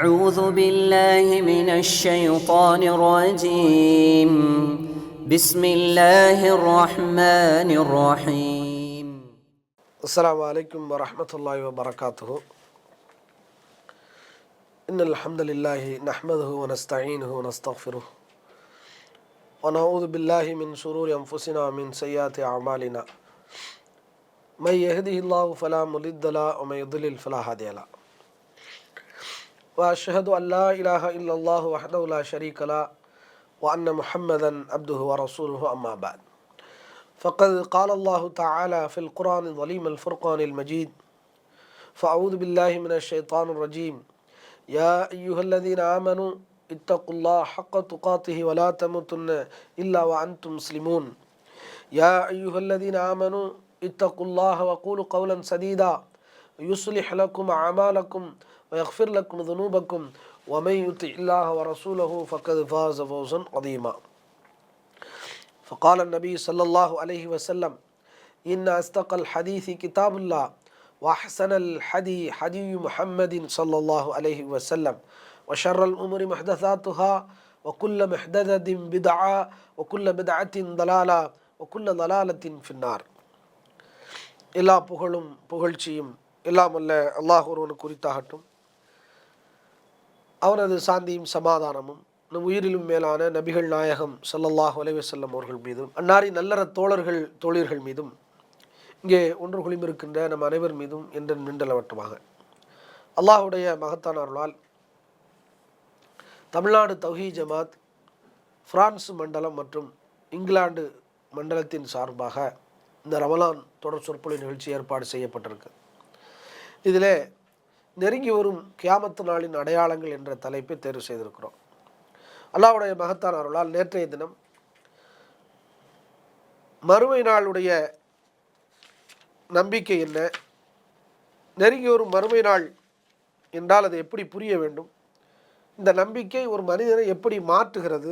أعوذ بالله من الشيطان الرجيم بسم الله الرحمن الرحيم السلام عليكم ورحمة الله وبركاته. إن الحمد لله نحمده ونستعينه ونستغفره ونعوذ بالله من شرور أنفسنا ومن سيئات أعمالنا من يهده الله فلا مضل له ومن يضلل فلا هادي له وأشهد أن لا إله إلا الله وحده لا شريك له وأن محمدا عبده ورسوله أما بعد فقد قال الله تعالى في القرآن العظيم الفرقان المجيد فأعوذ بالله من الشيطان الرجيم يا أيها الذين آمنوا اتقوا الله حق تقاته ولا تموتن إلا وأنتم مسلمون يا أيها الذين آمنوا اتقوا الله وقولوا قولا سديدا يصلح لكم أعمالكم ويغفر لكم ذنوبكم ومن يطع الله ورسوله فقد فاز فوزا عظيما. فقال النبي صلى الله عليه وسلم إن أصدق الحديث كتاب الله وأحسن الحدي حدي محمد صلى الله عليه وسلم وشر الأمور محدثاتها وكل محدثة بدعة وكل بدعة ضلالة وكل ضلالة في النار. எல்லா புகழும் புகழ்ச்சியும் எல்லாம் அல்ல அல்லாஹ் ஒருவனுக்கு குறித்தாகட்டும். அவனது சாந்தியும் சமாதானமும் நம் உயிரிலும் மேலான நபிகள் நாயகம் ஸல்லல்லாஹு அலைஹி வஸல்லம் அவர்கள் மீதும் அன்னாரின் நல்லற தோழர்கள் தோழியர்கள் மீதும் இங்கே ஒன்று குளிமிருக்கின்ற நம் அனைவர் மீதும் என்று நின்றலவட்டமாக. அல்லாஹுடைய மகத்தான அருளால் தமிழ்நாடு தௌஹீத் ஜமாத் பிரான்ஸ் மண்டலம் மற்றும் இங்கிலாந்து மண்டலத்தின் சார்பாக இந்த ரமலான் தொடர் சொற்பொழிவு நிகழ்ச்சி ஏற்பாடு செய்யப்பட்டிருக்கு. இதில் நெருங்கி வரும் கியாமத்து நாளின் அடையாளங்கள் என்ற தலைப்பை தேர்வு செய்திருக்கிறோம். அல்லாஹ்வுடைய மகத்தான அருளால் நேற்றைய தினம் மறுமை நாளுடைய நம்பிக்கை என்ன, நெருங்கி வரும் மறுமை நாள் என்றால் அதை எப்படி புரிய வேண்டும், இந்த நம்பிக்கை ஒரு மனிதனை எப்படி மாற்றுகிறது,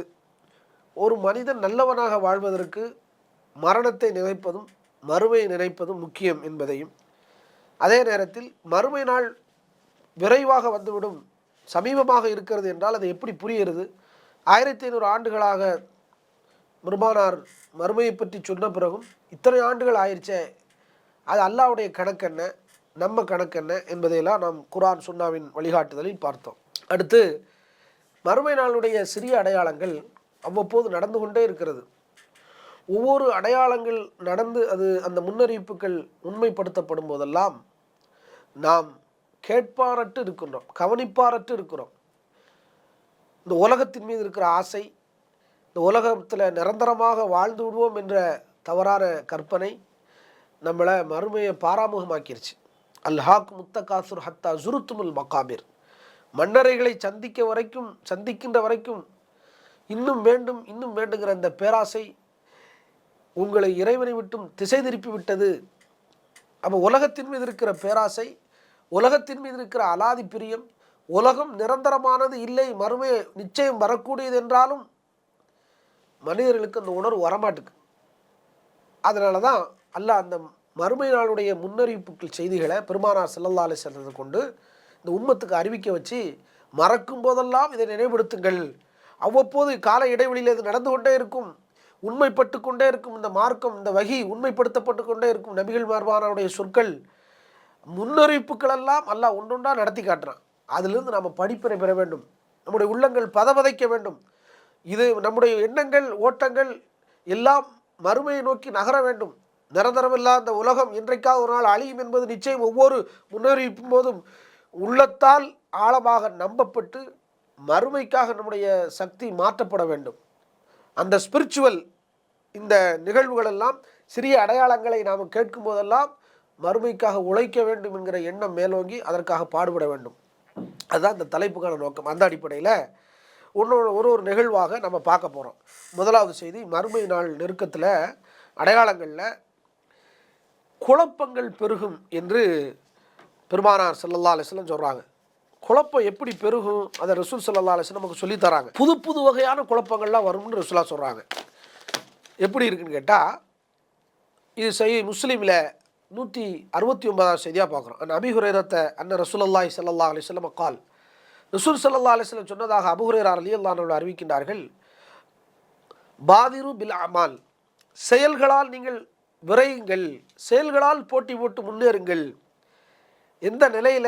ஒரு மனிதன் நல்லவனாக வாழ்வதற்கு மரணத்தை நினைப்பதும் மறுமையை நினைப்பதும் முக்கியம் என்பதையும், அதே நேரத்தில் மறுமை நாள் விரைவாக வந்துவிடும், சமீபமாக இருக்கிறது என்றால் அதை எப்படி புரிகிறது, 1500 ஆண்டுகளாக பெருமானார் மறுமையை பற்றி சொன்ன பிறகும் இத்தனை ஆண்டுகள் ஆயிடுச்சே, அது அல்லாஹ்வுடைய கணக்கென்ன நம்ம கணக்கென்ன என்பதையெல்லாம் நாம் குர்ஆன் சுன்னாவின் வழிகாட்டுதலில் பார்த்தோம். அடுத்து மறுமை நாளுடைய சிறிய அடையாளங்கள் அவ்வப்போது நடந்து கொண்டே இருக்கிறது. ஒவ்வொரு அடையாளங்கள் நடந்து அது அந்த முன்னறிவிப்புகள் உண்மைப்படுத்தப்படும் போதெல்லாம் நாம் கேட்பாரற்று இருக்கின்றோம், கவனிப்பாரற்று இருக்கிறோம். இந்த உலகத்தின் மீது இருக்கிற ஆசை, இந்த உலகத்தில் நிரந்தரமாக வாழ்ந்து விடுவோம் என்ற தவறான கற்பனை நம்மளை மறுமையை பாராமுகமாக்கிருச்சு. அல்ஹாக் முத்தகாசுர் ஹத்தா ஜுருத்துமுல் மகாபிர், மன்னரைகளை சந்திக்கின்ற வரைக்கும் இன்னும் வேண்டும் இன்னும் வேண்டுங்கிற இந்த பேராசை உங்களை இறைவனை விட்டும் திசை திருப்பி விட்டது. அப்போ உலகத்தின் மீது இருக்கிற பேராசை, உலகத்தின் மீது இருக்கிற அலாதி பிரியம், உலகம் நிரந்தரமானது இல்லை, மறுமை நிச்சயம் வரக்கூடியது என்றாலும் மனிதர்களுக்கு அந்த உணர்வு வரமாட்டுக்கு. அதனால தான் அல்லாஹ் அந்த மறுமை நாளுடைய முன்னறிவிப்புகள் செய்திகளை பெருமானார் ஸல்லல்லாஹு அலைஹி வஸல்லம் கொண்டு இந்த உம்மத்துக்கு அறிவிக்க வச்சு, மறக்கும் போதெல்லாம் இதை நினைவுபடுத்துங்கள், அவ்வப்போது கால இடைவெளியில் இது நடந்து கொண்டே இருக்கும், உண்மைப்பட்டு கொண்டே இருக்கும், இந்த மார்க்கம் இந்த வகி உண்மைப்படுத்தப்பட்டு கொண்டே இருக்கும், நபிகள் மார்பானுடைய சொற்கள் முன்னறிவிப்புகள் எல்லாம் அல்லாஹ் ஒன்றொன்றா நடத்தி காட்டுறான். அதிலிருந்து நாம் படிப்பினை பெற வேண்டும், நம்முடைய உள்ளங்கள் பதவதைக்க வேண்டும். இது நம்முடைய எண்ணங்கள் ஓட்டங்கள் எல்லாம் மறுமையை நோக்கி நகர வேண்டும். நிரந்தரமில்லா அந்த உலகம் இன்றைக்காக ஒரு நாள் அழியும் என்பது நிச்சயம் ஒவ்வொரு முன்னறிவிப்பும் போதும் உள்ளத்தால் ஆழமாக நம்பப்பட்டு மறுமைக்காக நம்முடைய சக்தி மாற்றப்பட வேண்டும். அந்த ஸ்பிரிச்சுவல் இந்த நிகழ்வுகளெல்லாம் சிறிய அடையாளங்களை நாம் கேட்கும் போதெல்லாம் மறுமைக்காக உழைக்க வேண்டும் என்கிற எண்ணம் மேலோங்கி அதற்காக பாடுபட வேண்டும். அதுதான் இந்த தலைப்புக்கான நோக்கம். அந்த அடிப்படையில் ஒரு நிகழ்வாக நம்ம பார்க்க போகிறோம். முதலாவது செய்தி, மறுமை நாள் நெருக்கத்தில் அடையாளங்களில் குழப்பங்கள் பெருகும் என்று பெருமானார் ஸல்லல்லாஹு அலைஹி வஸல்லம் சொல்கிறாங்க. குழப்பம் எப்படி பெருகும் அதை ரசூல் ஸல்லல்லாஹு அலைஹி வஸல்லம் நமக்கு சொல்லித்தராங்க. புது புது வகையான குழப்பங்கள்லாம் வரும்னு ரசூலா சொல்கிறாங்க. எப்படி இருக்குன்னு கேட்டால், இது சஹீஹ் முஸ்லீமில் 169வது செய்தியாக பார்க்குறோம். அன் அபீ ஹுரைரத்த அன்ன ரசூலுல்லாஹி ஸல்லல்லாஹு அலைஹி வஸல்லம் கால் ரசூல் ஸல்லல்லாஹு அலைஹி வஸல்லம் சொன்னதாக அபூ ஹுரைரா ரலியல்லாஹு அன்ஹு அறிவிக்கின்றார்கள், பாதிரு பில் அமால், செயல்களால் நீங்கள் விரையுங்கள், செயல்களால் போட்டி போட்டு முன்னேறுங்கள். எந்த நிலையில?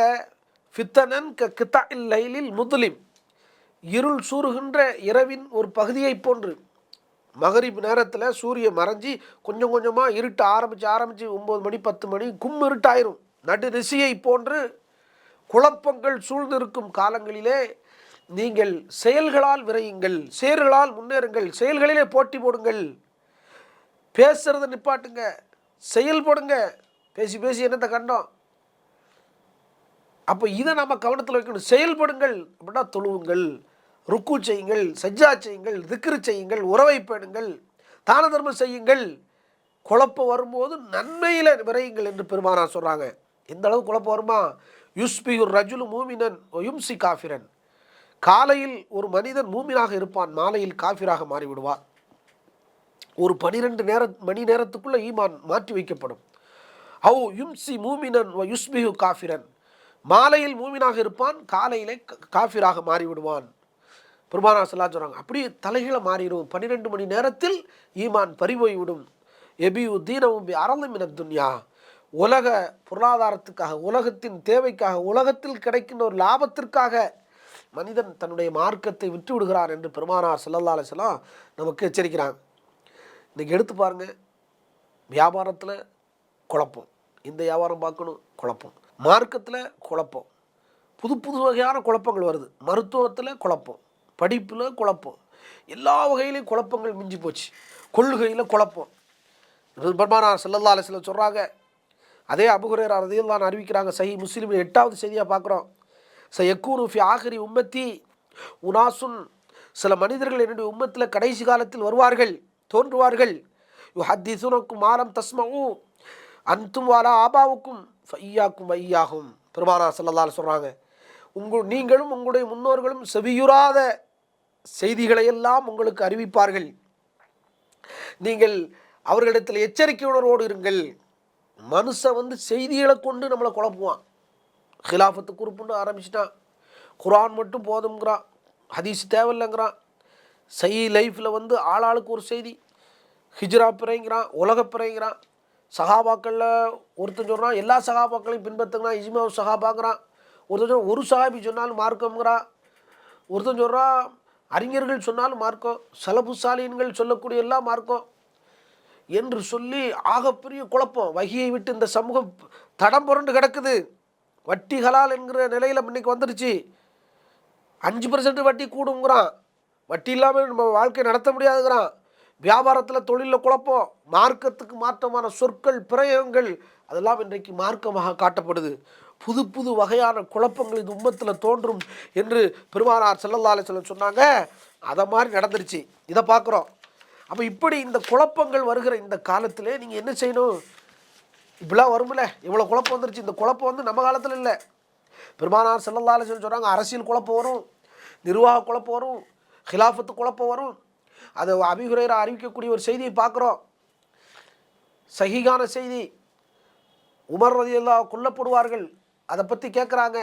ஃபித்தனன் கித்தாஇல் லைலில் முதுலிம், இருள் சூறுகின்ற இரவின் ஒரு பகுதியை போன்று. மகரிப் நேரத்தில் சூரியன் மறைஞ்சி கொஞ்சம் கொஞ்சமாக இருட்ட ஆரம்பித்து 9 மணி 10 மணி இருட்டாயிரும். நடு ரிசியை போன்று குழப்பங்கள் சூழ்ந்திருக்கும் காலங்களிலே நீங்கள் செயல்களால் விரையுங்கள், செயல்களால் முன்னேறுங்கள், செயல்களிலே போட்டி போடுங்கள். பேசுறதை நிப்பாட்டுங்க, செயல்படுங்க. பேசி பேசி என்னத்தை கண்டோம்? அப்போ இதை நம்ம கவனத்தில் வைக்கணும். செயல்படுங்கள் அப்படின்னா தொழுவுங்கள், ருக்கு செய்யுங்கள், சஜ்ஜா செய்யுங்கள், திக்ரு செய்யுங்கள், உறவை பேணுங்கள், தான தர்மம் செய்யுங்கள். குழப்பம் வரும்போது நன்மையில் விரையுங்கள் என்று பெருமானார் சொல்கிறாங்க. எந்த அளவு குழப்பம் வருமா? யுஸ்பிஹுர் ரஜுலு மூமினன் யும்சி காஃபிரன், காலையில் ஒரு மனிதன் மூமினாக இருப்பான், மாலையில் காஃபிராக மாறிவிடுவார். ஒரு 12 மணி நேரத்துக்குள்ளே ஈமான் மாற்றி வைக்கப்படும். அவு யும்சி மூமினன் யுஸ்பிஹு காஃபிரன், மாலையில் மூமினாக இருப்பான், காலையிலே காஃபிராக மாறிவிடுவான். பெருமானார் ஸல்லல்லாஹு சொல்கிறாங்க, அப்படியே தலைகீழ மாறிடும். 12 மணி நேரத்தில் ஈமான் பறிபோய்விடும். எபியு தீனவும் பி அரளும் மினத் துன்யா, உலக பொருளாதாரத்துக்காக, உலகத்தின் தேவைக்காக, உலகத்தில் கிடைக்கின்ற ஒரு லாபத்திற்காக மனிதன் தன்னுடைய மார்க்கத்தை விட்டு விடுகிறார் என்று பெருமானார் ஸல்லல்லாஹு அலைஹி வஸல்லம் நமக்கு எச்சரிக்கிறாங்க. இன்றைக்கி எடுத்து பாருங்கள், வியாபாரத்தில் குழப்பம், இந்த வியாபாரம் பார்க்கணும் குழப்பம், மார்க்கத்தில் குழப்பம், புது புது வகையான குழப்பங்கள் வருது, மருத்துவத்தில் குழப்பம், படிப்பில் குழப்பம், எல்லா வகையிலையும் குழப்பங்கள் மிஞ்சி போச்சு. கொள்கையில் குழப்பம். பெருமானார் ஸல்லல்லாஹு அலைஹி வஸல்லம் சொல்கிறாங்க, அதே அபூ ஹுரைரா ரலியல்லாஹு அன்ஹு அறிவிக்கிறாங்க, சஹீஹ் முஸ்லிம் 8வது செய்தியாக பார்க்குறோம். சயக்கூனு ஃபி ஆகிரி உம்மத்தி உனாசுன், சில மனிதர்கள் என்னுடைய உம்மத்தில் கடைசி காலத்தில் வருவார்கள், தோன்றுவார்கள். யுஹத்திஸுனக்கும் மாலம் தஸ்மஉ அன்தும் வாலா ஆபாவுக்கும் ஃபையாக்கும் வையாகும். பெருமானார் ஸல்லல்லாஹு அலைஹி சொல்கிறாங்க, நீங்களும் உங்களுடைய முன்னோர்களும் செவியுறாத செய்திகளை எல்லாம் உங்களுக்கு அறிவிப்பார்கள். நீங்கள் அவர்களிடத்தில் எச்சரிக்கை உணர்வோடு இருங்கள். மனுஷன் செய்திகளை கொண்டு நம்மளை குழப்புவான். ஹிலாஃபத்து குறுப்புன்னு ஆரம்பிச்சிட்டான், குர்ஆன் மட்டும் போதுங்கிறான், ஹதீஸ் தேவையில்லைங்கிறான். லைஃப்பில் ஆளாளுக்கு ஒரு செய்தி, ஹிஜ்ரா பிறைங்கிறான், உலக பிறைங்கிறான். சஹாபாக்களில் ஒருத்தன் சொல்கிறான் எல்லா சஹாபாக்களையும் பின்பற்றுங்கிறான், இஜ்மா சஹாபாங்கிறான். ஒருத்தன் ஒரு சஹாபி சொன்னாலும் மார்க்கம்ங்கிறான். ஒருத்தன் சொல்கிறான் அறிஞர்கள் சொன்னாலும் மார்க்கம், சலபு சாலின்கள் சொல்லக்கூடிய எல்லாம் மார்க்கம் என்று சொல்லி ஆகப்பெரிய குழப்பம். வகியை விட்டு இந்த சமூகம் தடம் புரண்டு கிடக்குது. வட்டி ஹலால் என்கிற நிலையில் இன்னைக்கு வந்துருச்சு. 5% வட்டி கூடுங்கிறான், வட்டி இல்லாமல் நம்ம வாழ்க்கை நடத்த முடியாதுங்கிறான். வியாபாரத்தில் தொழிலில் குழப்பம், மார்க்கத்துக்கு மாற்றமான சொற்கள் பிரயோகங்கள் அதெல்லாம் இன்றைக்கு மார்க்கமாக காட்டப்படுது. புது புது வகையான குழப்பங்கள் இந்த உம்மத்தில் தோன்றும் என்று பெருமானார் ஸல்லல்லாஹு அலைஹி வஸல்லம் சொன்னாங்க. அதை மாதிரி நடந்துருச்சு. இதை பார்க்குறோம். அப்போ இப்படி இந்த குழப்பங்கள் வருகிற இந்த காலத்தில் நீங்கள் என்ன செய்யணும்? இப்படிலாம் வரும்ல, இவ்வளோ குழப்பம் வந்துருச்சு. இந்த குழப்பம் நம்ம காலத்தில் இல்லை. பெருமானார் ஸல்லல்லாஹு அலைஹி வஸல்லம் சொல்கிறாங்க, அரசியல் குழப்பம் வரும், நிர்வாக குழப்பம் வரும், ஹிலாஃபத்து குழப்பம் வரும். அதை அபூ ஹுரைரா அறிவிக்கக்கூடிய ஒரு செய்தியை பார்க்குறோம், சஹீஹான செய்தி. உமர் ரலியல்லாஹு கொல்லப்படுவார்கள், அதை பற்றி கேட்குறாங்க.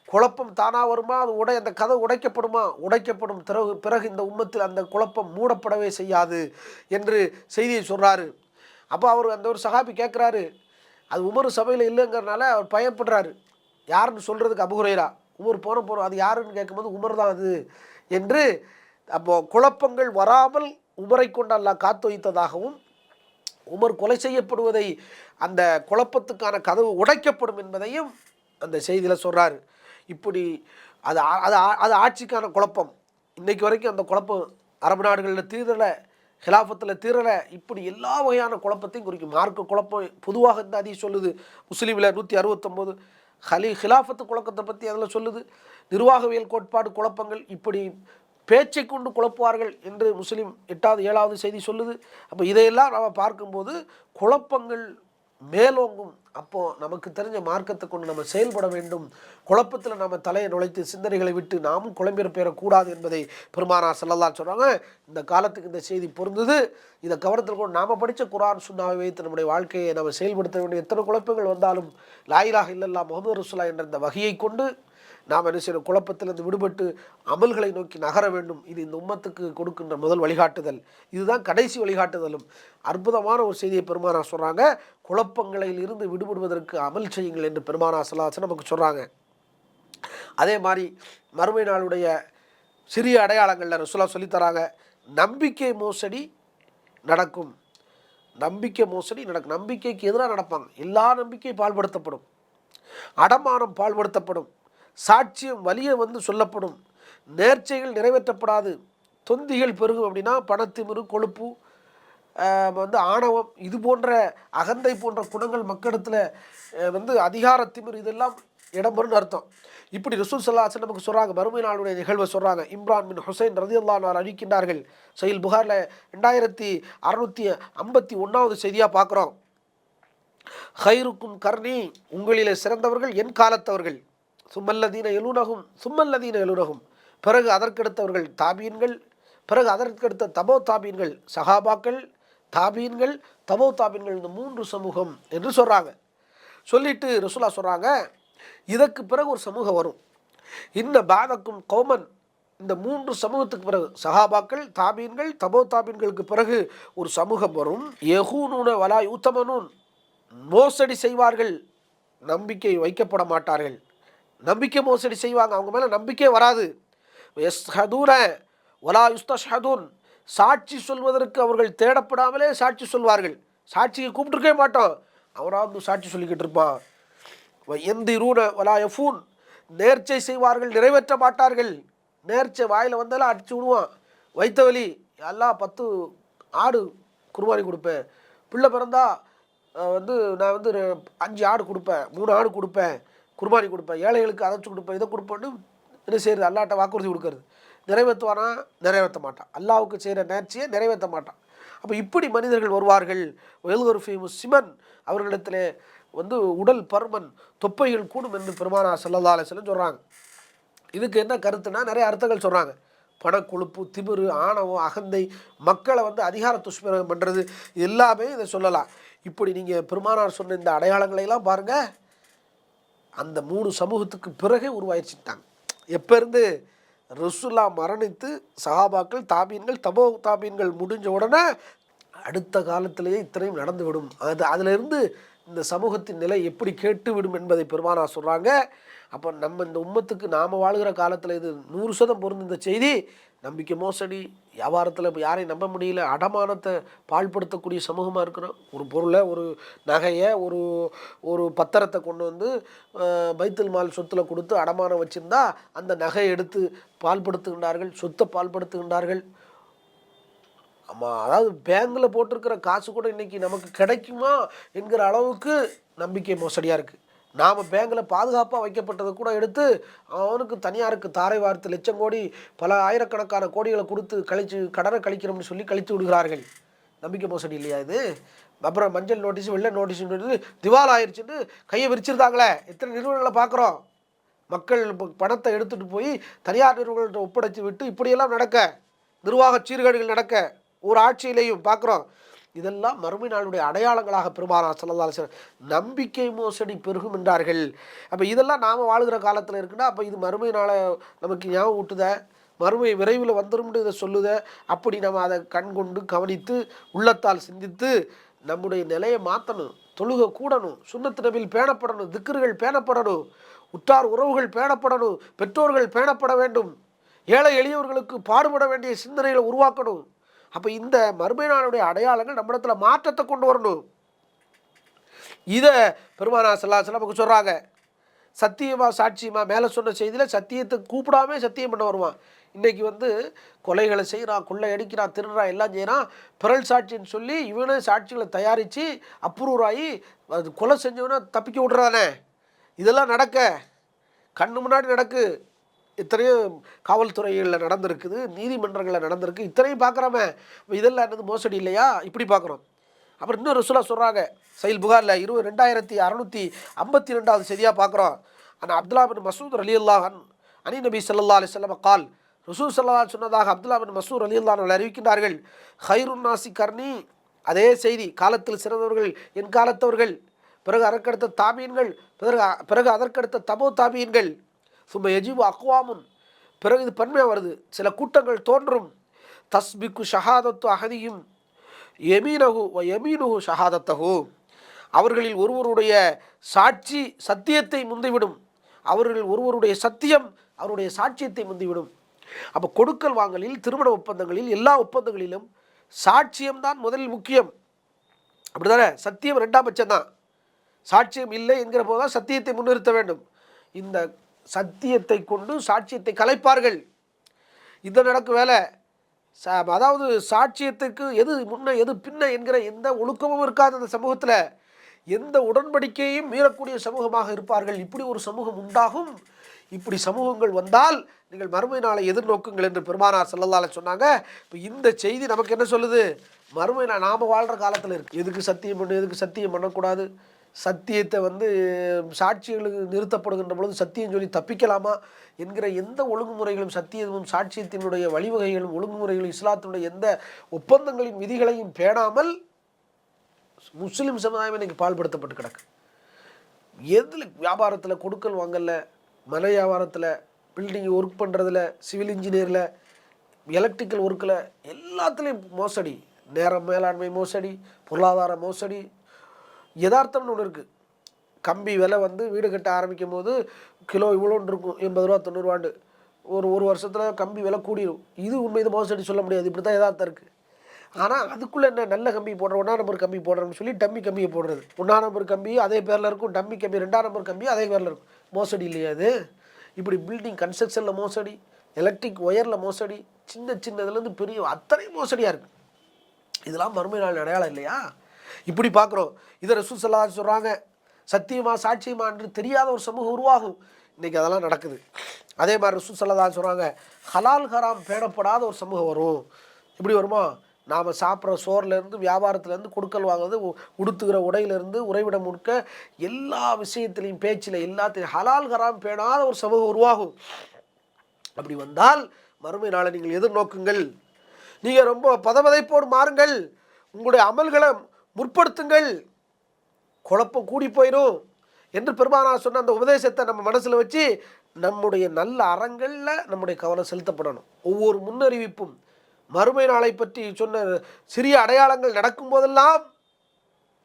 குழப்பம் தானாக வருமா? அது அந்த கதை உடைக்கப்படுமா? உடைக்கப்படும். பிறகு இந்த உம்மத்தில் அந்த குழப்பம் மூடப்படவே செய்யாது என்று செய்தியை சொல்கிறாரு. அப்போ அவர் அந்த ஒரு சஹாபி கேட்குறாரு, அது உமர் சபையில் இல்லைங்கிறனால அவர் பயப்படுறாரு. யாருன்னு சொல்கிறதுக்கு அபூ ஹுரைரா, உமர் போகிறோம் அது யாருன்னு கேட்கும்போது உமர் தான் அது என்று. அப்போது குழப்பங்கள் வராமல் உமரை கொண்டு அல்லாஹ் காத்து வைத்ததாகவும், உமர் கொலை செய்யப்படுவதை அந்த குழப்பத்துக்கான கதவு உடைக்கப்படும் என்பதையும் அந்த செய்தியில் சொல்கிறாரு. இப்படி அது அது அது ஆட்சிக்கான குழப்பம். இன்றைக்கு வரைக்கும் அந்த குழப்பம் அரபு நாடுகளில் தீரலை, ஹிலாஃபத்தில் தீரலை. இப்படி எல்லா வகையான குழப்பத்தையும் குறிக்கும். மார்க்க குழப்பம் பொதுவாக இந்த ஹதீஸ் சொல்லுது. முஸ்லீமில் 169 ஹிலாஃபத்து குழப்பத்தை பற்றி அதில் சொல்லுது. நிர்வாகவியல் கோட்பாடு குழப்பங்கள், இப்படி பேச்சை கொண்டு குழப்புவார்கள் என்று முஸ்லீம் 8வது 7வது செய்தி சொல்லுது. அப்போ இதையெல்லாம் நம்ம பார்க்கும்போது குழப்பங்கள் மேலோங்கும். அப்போது நமக்கு தெரிஞ்ச மார்க்கத்தை கொண்டு நம்ம செயல்பட வேண்டும். குழப்பத்தில் நம்ம தலையை நுழைத்து சிந்தனைகளை விட்டு நாமும் குழம்பிடப்பெறக்கூடாது என்பதை பெருமானார் ஸல்லல்லாஹு அலைஹி சொல்கிறாங்க. இந்த காலத்துக்கு இந்த செய்தி பொருந்தது. இதை கவனத்தில் கொண்டு நாம் படித்த குர்ஆன் சுன்னாவை வைத்து நம்முடைய வாழ்க்கையை நம்ம செயல்படுத்த வேண்டிய எத்தனை குழப்பங்கள் வந்தாலும் லா இலாஹ இல்லல்லாஹ் முஹம்மது ரசூலுல்லாஹ் என்ற இந்த வகையை கொண்டு நாம் என்ன செய்யணும், குழப்பத்திலிருந்து விடுபட்டு அமல்களை நோக்கி நகர வேண்டும். இது இந்த உம்மத்துக்கு கொடுக்கின்ற முதல் வழிகாட்டுதல். இதுதான் கடைசி வழிகாட்டுதலும். அற்புதமான ஒரு செய்தியை பெருமானார் சொல்கிறாங்க. குழப்பங்களில் இருந்து விடுபடுவதற்கு அமல் செய்யுங்கள் என்று பெருமானார் ஸல்லல்லாஹு அலைஹி வஸல்லம் நமக்கு சொல்கிறாங்க. அதே மாதிரி மறுமை நாளுடைய சிறிய அடையாளங்களில் ரசூலுல்லாஹ் சொல்லித்தராங்க. நம்பிக்கை மோசடி நடக்கும். நம்பிக்கை மோசடி நடக்கும். நம்பிக்கைக்கு எதிராக நடப்பாங்க. எல்லா நம்பிக்கையும் பால்படுத்தப்படும். அடமானம் பால்படுத்தப்படும். சாட்சியம் வலிய வந்து சொல்லப்படும். நேர்ச்சைகள் நிறைவேற்றப்படாது. தொந்திகள் பெருகும். அப்படின்னா பணத்திமிரு, கொழுப்பு, வந்து ஆணவம், இது போன்ற அகந்தை போன்ற குணங்கள் மக்களிடத்தில் வந்து அதிகாரத்திமிரு இதெல்லாம் இடம்பெறும்னு அர்த்தம். இப்படி ரசூல் ஸல்லல்லாஹு அலைஹி வஸல்லம் நமக்கு சொல்கிறாங்க. மறுமை நாளுடைய நிகழ்வை சொல்கிறாங்க. இம்ரான் பின் ஹுசைன் ரலியல்லாஹு அன்ஹு அறிவிக்கின்றார்கள். சஹீஹ் புகாரில் 2651வது செய்தியாக பார்க்குறோம். ஹைருக்கும் கர்னி, உங்களிலே சிறந்தவர்கள் என் காலத்தவர்கள். சும்மல்லதீன எழுனகும், பிறகு அதற்கடுத்தவர்கள் தாபீன்கள், பிறகு அதற்கடுத்த தபோ தாபீன்கள், சஹாபாக்கள், தாபீன்கள், தபோ தாபீன்கள், இந்த 3 சமூகம் என்று சொல்கிறாங்க. சொல்லிட்டு ரசூலுல்லாஹ் சொல்கிறாங்க, இதற்கு பிறகு ஒரு சமூகம் வரும். இன்ன பாதக்கும் கௌமன், இந்த 3 சமூகத்துக்கு பிறகு சஹாபாக்கள், தாபீன்கள், தபோ தாபீன்களுக்கு பிறகு ஒரு சமூகம் வரும். யஹூனூன வலா யூத்தமனூன், மோசடி செய்வார்கள், நம்பிக்கை வைக்கப்பட மாட்டார்கள். நம்பிக்கை மோசடி செய்வாங்க, அவங்க மேலே நம்பிக்கை வராது. யஸ்ஹதூன வலா யுஸ்தஷ்ஹதூன், சாட்சி சொல்வதற்கு அவர்கள் தேடப்படாமலே சாட்சி சொல்வார்கள். சாட்சியை கூப்பிட்டுருக்கவே மாட்டோம், அவராவது சாட்சி சொல்லிக்கிட்டு இருப்பான். எந்திரூன வலா யஃபூன், நேர்ச்சை செய்வார்கள், நிறைவேற்ற மாட்டார்கள். நேர்ச்சை வாயில் வந்தாலும் அடிச்சு விடுவான். வைத்த வலி, எல்லாம் 10 ஆடு குர்பானி கொடுப்பேன், பிள்ளை பிறந்தா வந்து நான் வந்து 5 ஆடு கொடுப்பேன், 3 ஆடு கொடுப்பேன், குர்பானி கொடுப்பேன், ஏழைகளுக்கு அதைச்சு கொடுப்பேன், இதை கொடுப்பேன்னு என்ன செய்கிறது, அல்லாட்ட வாக்குறுதி கொடுக்கறது. நிறைவேற்றுவானா? நிறைவேற்ற மாட்டான். அல்லாவுக்கு செய்கிற நேர்ச்சியை நிறைவேற்ற மாட்டான். அப்போ இப்படி மனிதர்கள் வருவார்கள். சிமன், அவர்களிடத்தில் வந்து உடல் பருமன், தொப்பைகள் கூடும் என்று பெருமானார் ஸல்லல்லாஹு அலைஹி வஸல்லம் சொல்கிறாங்க. இதுக்கு என்ன கருத்துனா நிறைய அர்த்தங்கள் சொல்கிறாங்க. பணக்கொழுப்பு, திமிரு, ஆணவம், அகந்தை, மக்களை வந்து அதிகார துஷ்பிரயோகம் பண்ணுறது, எல்லாமே இதை சொல்லலாம். இப்படி நீங்கள் பெருமானார் சொன்ன இந்த அடையாளங்களையெல்லாம் பாருங்கள். அந்த 3 சமூகத்துக்கு பிறகே உருவாயிருச்சுட்டாங்க. எப்போ இருந்து? ரசூலுல்லாஹ் மரணித்து சஹாபாக்கள், தாபீன்கள், தபோ தாபீன்கள் முடிஞ்ச உடனே அடுத்த காலத்திலேயே இத்தனையும் நடந்துவிடும். அதிலிருந்து இந்த சமூகத்தின் நிலை எப்படி கேட்டுவிடும் என்பதை பெருமானார் சொல்கிறாங்க. அப்போ நம்ம இந்த உம்மத்துக்கு நாம் வாழ்கிற காலத்தில் இது 100% பொருந்த இந்த செய்தி. நம்பிக்கை மோசடி, வியாபாரத்தில் இப்போ யாரையும் நம்ப முடியல, அடமானத்தை பாழ்படுத்தக்கூடிய சமூகமாக இருக்கிறோம். ஒரு பொருளை, ஒரு நகையை, ஒரு பத்திரத்தை கொண்டு வந்து பைத்துல் மால் சொத்தில் கொடுத்து அடமானம் வச்சுருந்தா அந்த நகையை எடுத்து பால்படுத்துகின்றார்கள், சொத்தை பால்படுத்துகின்றார்கள். ஆமாம், அதாவது பேங்கில் போட்டிருக்கிற காசு கூட இன்றைக்கி நமக்கு கிடைக்குமா என்கிற அளவுக்கு நம்பிக்கை மோசடியாக இருக்குது. நாம் பேங்கில் பாதுகாப்பாக வைக்கப்பட்டதை கூட எடுத்து அவனுக்கு தனியாருக்கு தாரை வார்த்து லட்சம் கோடி, பல ஆயிரக்கணக்கான கோடிகளை கொடுத்து கடனை கழிக்கிறோம்னு சொல்லி கழித்து விடுகிறார்கள். நம்பிக்கை மோசடி இல்லையா இது? அப்புறம் மஞ்சள் நோட்டீஸ், வெள்ளை நோட்டீஸ், திவால் ஆயிடுச்சுன்னு கையை விரிச்சிருந்தாங்களே, எத்தனை நிறுவனங்களை பார்க்குறோம். மக்கள் பணத்தை எடுத்துகிட்டு போய் தனியார் நிறுவனங்கள்ட்ட ஒப்படைச்சி விட்டு இப்படியெல்லாம் நடக்க, நிர்வாக சீர்கேடுகள் நடக்க ஒரு ஆட்சியிலையும் பார்க்குறோம். இதெல்லாம் மறுமை நாளுடைய அடையாளங்களாக பெருமானார் ஸல்லல்லாஹு அலைஹி வஸல்லம் நம்பிக்கை மோசடி பெருகும் என்றார்கள். அப்போ இதெல்லாம் நாம் வாழ்கிற காலத்தில் இருக்குன்னா, அப்போ இது மறுமை நாளை நமக்கு ஞாபகம் ஊட்டுத, மறுமை விரைவில் வந்துரும்னு இதை சொல்லுத. அப்படி நம்ம அதை கண்கொண்டு கவனித்து உள்ளத்தால் சிந்தித்து நம்முடைய நிலையை மாற்றணும். தொழுகை கூடணும், சுன்னத்து நபியில் பேணப்படணும், திக்ருகள் பேணப்படணும், உற்றார் உறவுகள் பேணப்படணும், பெற்றோர்கள் பேணப்பட வேண்டும், ஏழை எளியவர்களுக்கு பாடுபட வேண்டிய சிந்தனைகளை உருவாக்கணும். அப்போ இந்த மறுமை நாளுடைய அடையாளங்கள் நம்மிடத்துல மாற்றத்தை கொண்டு வரணும். இதை பெருமானார் ஸல்லல்லாஹு அலைஹி வஸல்லம் சொல்கிறாங்க. சத்தியமா சாட்சியமா, மேலே சொன்ன செய்தியில் சத்தியத்தை கூப்பிடாமே சத்தியம் பண்ண வருவான். இன்றைக்கி வந்து கொலைகளை செய்கிறான், கொள்ளை அடிக்கிறான், திருடுறான், எல்லாம் செய்கிறான். பிறல் சாட்சின்னு சொல்லி இவனே சாட்சிகளை தயாரித்து அப்ரூவ் ஆகி அது கொலை செஞ்சவனை தப்பிக்க விட்றானே. இதெல்லாம் நடக்க கண்ணு முன்னாடி நடக்கு. இத்தனையும் காவல்துறைகளில் நடந்திருக்குது, நீதிமன்றங்களில் நடந்திருக்கு, இத்தனையும் பார்க்குறோமே. இதெல்லாம் என்னது மோசடி இல்லையா? இப்படி பார்க்குறோம். அப்புறம் இன்னொரு ரசூலுல்லாஹ் சொல்கிறாங்க. சஹீஹ் புகாரில் 2652வது செய்தியாக பார்க்குறோம். ஆனால் அப்துல்லாஹ் பின் மஸ்ஊத் ரலியல்லாஹு அன்ஹு அனி நபி ஸல்லல்லாஹு அலைஹி வஸல்லம் கால், ரசூல் ஸல்லல்லாஹு அலைஹி சொன்னதாக அப்துல்லாஹ் பின் மஸ்ஊத் ரலியல்லாஹு அன்ஹு அறிவிக்கின்றார்கள். ஹைருன் நாசி கர்னி, அதே செய்தி, காலத்தில் சிறந்தவர்கள் என் காலத்தவர்கள், பிறகு அதற்கடுத்த தாபீன்கள், பிறகு அதற்கடுத்த தபோ தாபீன்கள், சும்ம எஜிபு அக்வாமுன், பிறகு இது பன்மையாக வருது, சில கூட்டங்கள் தோன்றும். தஸ்பிக்கு ஷஹாதத்து அகதியும் எமீனஹு வ எமீனுஹு ஷஹாதத்தஹு, அவர்களில் ஒருவருடைய சாட்சி சத்தியத்தை முந்திவிடும், அவர்களில் ஒருவருடைய சத்தியம் அவருடைய சாட்சியத்தை முந்திவிடும். அப்போ கொடுக்கல் வாங்கலில், திருமண ஒப்பந்தங்களில், எல்லா ஒப்பந்தங்களிலும் சாட்சியம்தான் முதலில் முக்கியம். அப்படி தானே? சத்தியம் ரெண்டாம் பட்சம்தான். சாட்சியம் இல்லை என்கிற போது தான் சத்தியத்தை முன்னிறுத்த வேண்டும். இந்த சத்தியத்தை கொண்டு சாட்சியத்தை கலைப்பார்கள். இது நடக்கும் வேலை. அதாவது சாட்சியத்துக்கு எது முன்ன எது பின்ன என்கிற எந்த ஒழுக்கமும் இருக்காது அந்த சமூகத்தில். எந்த உடன்படிக்கையும் மீறக்கூடிய சமூகமாக இருப்பார்கள். இப்படி ஒரு சமூகம் உண்டாகும். இப்படி சமூகங்கள் வந்தால் நீங்கள் மறுமை நாளை எதிர்நோக்குங்கள் என்று பெருமானார் ஸல்லல்லாஹு அலைஹி சொன்னாங்க. இப்போ இந்த செய்தி நமக்கு என்ன சொல்லுது? மறுமை நாள் நாம் வாழ்கிற காலத்தில் இருக்குது. எதுக்கு சத்தியம் பண்ணு, எதுக்கு சத்தியம் பண்ணக்கூடாது, சத்தியத்தை சாட்சிகளுக்கு நிறுத்தப்படுகின்ற பொழுது சத்தியம் சொல்லி தப்பிக்கலாமா என்கிற எந்த ஒழுங்குமுறைகளும், சத்தியமும் சாட்சியத்தினுடைய வழிவகைகளும் ஒழுங்குமுறைகளும், இஸ்லாத்தினுடைய எந்த ஒப்பந்தங்களின் விதிகளையும் பேணாமல் முஸ்லீம் சமுதாயம் இன்னைக்கு பால்படுத்தப்பட்டு கிடக்கு. எதில் வியாபாரத்தில், கொடுக்கல் வாங்கல, மலை வியாபாரத்தில், பில்டிங் ஒர்க் பண்ணுறதுல, சிவில் இன்ஜினியரில், எலக்ட்ரிக்கல் ஒர்க்கில், எல்லாத்துலேயும் மோசடி. நேர மேலாண்மை மோசடி, பொருளாதார மோசடி. யதார்த்தம்னு ஒன்று இருக்குது. கம்பி விலை வீடு கட்ட ஆரம்பிக்கும் போது கிலோ இவ்வளோன்னு இருக்கும், 80 ரூபா 90 ரூபாண்டு. ஒரு வருஷத்தில் கம்பி விலை கூடிடும். இது உண்மை, இது மோசடி சொல்ல முடியாது. இப்படி தான் யதார்த்தம் இருக்குது. ஆனால் அதுக்குள்ளே என்ன, நல்ல கம்பி போடுற, 1ஆம் நம்பர் கம்பி போடுறோம்னு சொல்லி டம்மி கம்பியை போடுறது. 1ஆம் நம்பர் கம்பி அதே பேரில் இருக்கும், டம்மி கம்பி 2ஆம் நம்பர் கம்பி அதே பேரில் இருக்கும். மோசடி இல்லையா அது? இப்படி பில்டிங் கன்ஸ்ட்ரக்ஷனில் மோசடி, எலக்ட்ரிக் ஒயரில் மோசடி, சின்னதுலேருந்து பெரிய அத்தனை மோசடியாக இருக்குது. இதெல்லாம் மறுமை நாள் அடையாளம் இல்லையா? இப்படி பார்க்குறோம். இதை ரசூல் ஸல்லல்லாஹு அலைஹி சொல்கிறாங்க, சத்தியமா சாட்சியமா என்று தெரியாத ஒரு சமூகம் உருவாகும். இன்றைக்கி அதெல்லாம் நடக்குது. அதே மாதிரி ரசூல் ஸல்லல்லாஹு அலைஹி சொல்கிறாங்க, ஹலால் ஹராம் பேணப்படாத ஒரு சமூகம் வரும். இப்படி வருமா? நாம் சாப்பிட்ற சோர்லேருந்து, வியாபாரத்துலேருந்து, கொடுக்கல் வாங்குறது, உடுத்துகிற உடையிலேருந்து, உறைவிடம் முழுக்க எல்லா விஷயத்துலையும், பேச்சில் எல்லாத்தையும் ஹலால் ஹராம் பேணாத ஒரு சமூகம் உருவாகும். அப்படி வந்தால் மறுமை நாளை நீங்கள் எதிர்நோக்குங்கள். நீங்கள் ரொம்ப பதவதைப்போடு மாறுங்கள், உங்களுடைய அமல்களை முற்படுத்துங்கள், குழப்பம் கூடி போயிடும் என்று பெருமானார் சொன்ன அந்த உபதேசத்தை நம்ம மனசில் வச்சு நம்முடைய நல்ல அறங்களில் நம்முடைய கவனம் செலுத்தப்படணும். ஒவ்வொரு முன்னறிவிப்பும், மறுமை நாளை பற்றி சொன்ன சிறிய அடையாளங்கள் நடக்கும் போதெல்லாம்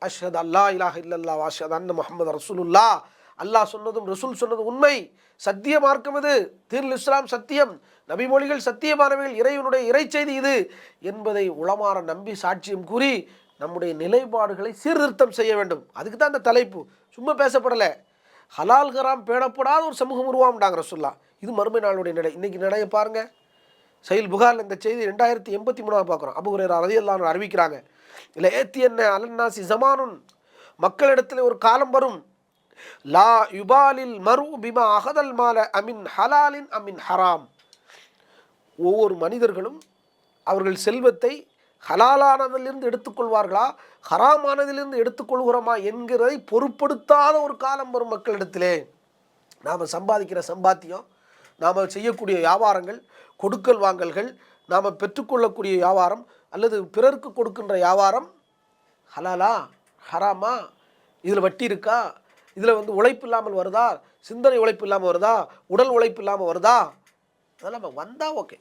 அஷ்ஹது அல்லா இலாஹ இல்லல்லாஹ் வ அஷ்ஹது அன்ன முஹம்மது ரசூலுல்லாஹ், அல்லாஹ் சொன்னதும் ரசூல் சொன்னதும் உண்மை, சத்திய மார்க்கம் இது, தீனுல் இஸ்லாம் சத்தியம், நபிமொழிகள் சத்தியமானவைகள், இறைவனுடைய இறை செய்தி இது என்பதை உளமாற நம்பி சாட்சியம் கூறி நம்முடைய நிலைப்பாடுகளை சீர்திருத்தம் செய்ய வேண்டும். அதுக்கு தான் அந்த தலைப்பு. சும்மா பேசப்படலை. ஹலால் ஹராம் பேணப்படாத ஒரு சமூகம் உருவாம்டாங்க ரசூலுல்லாஹ். இது மறுமை நாளுடைய நடை. இன்றைக்கி நடைய பாருங்கள். சஹீல் புகாரில் இந்த செய்தி 2083 பார்க்குறோம். அபூ ஹுரைரா ரலியல்லாஹு அன்ஹு அறிவிக்கிறாங்க, இல்லை ஏத்தியன்ன அலன்னாசி ஜமானுன், மக்களிடத்தில் ஒரு காலம் வரும், லா யுபாலில் மரு பிமா அகதல் மால அமின் ஹலாலின் அமின் ஹராம். ஒவ்வொரு மனிதர்களும் அவர்கள் செல்வத்தை ஹலாலானதிலிருந்து எடுத்துக்கொள்வார்களா, ஹராமானதிலிருந்து எடுத்துக்கொள்கிறோமா என்கிறதை பொருட்படுத்தாத ஒரு காலம் வரும் மக்களிடத்திலே. நாம் சம்பாதிக்கிற சம்பாத்தியம், நாம் செய்யக்கூடிய வியாபாரங்கள், கொடுக்கல் வாங்கல்கள், நாம் பெற்றுக்கொள்ளக்கூடிய வியாபாரம் அல்லது பிறருக்கு கொடுக்கின்ற வியாபாரம் ஹலாலா ஹராமா, இதில் வட்டி இருக்கா, இதில் உழைப்பு இல்லாமல் வருதா, சிந்தனை உழைப்பு இல்லாமல் வருதா, உடல் உழைப்பு இல்லாமல் வருதா, அதெல்லாம் வந்தால் ஓகே.